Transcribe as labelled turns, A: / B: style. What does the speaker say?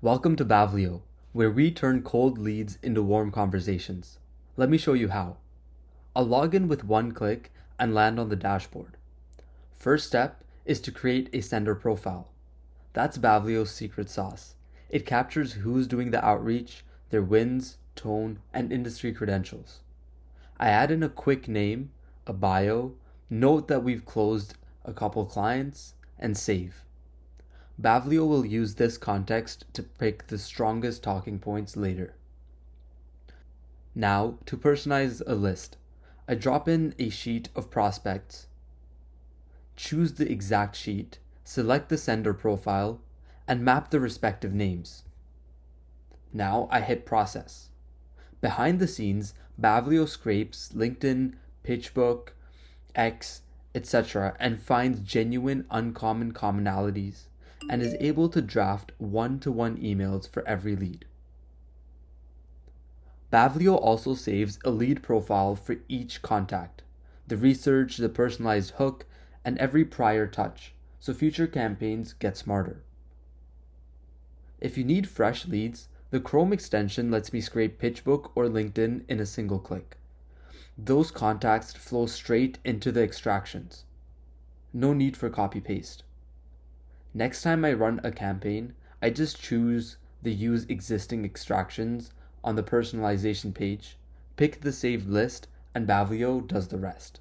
A: Welcome to Bavlio, where we turn cold leads into warm conversations. Let me show you how. I'll log in with one click and land on the dashboard. First step is to create a sender profile. That's Bavlio's secret sauce. It captures who's doing the outreach, their wins, tone, and industry credentials. I add in a quick name, a bio, note that we've closed a couple clients, and save. Bavlio will use this context to pick the strongest talking points later. Now, to personalize a list, I drop in a sheet of prospects, choose the exact sheet, select the sender profile, and map the respective names. Now I hit process. Behind the scenes, Bavlio scrapes LinkedIn, PitchBook, X, etc., and finds genuine uncommon commonalities and is able to draft one-to-one emails for every lead. Bavlio also saves a lead profile for each contact, the research, the personalized hook, and every prior touch, so future campaigns get smarter. If you need fresh leads, the Chrome extension lets me scrape PitchBook or LinkedIn in a single click. Those contacts flow straight into the extractions. No need for copy-paste. Next time I run a campaign, I just choose the Use Existing Extractions on the personalization page, pick the saved list, and Bavlio does the rest.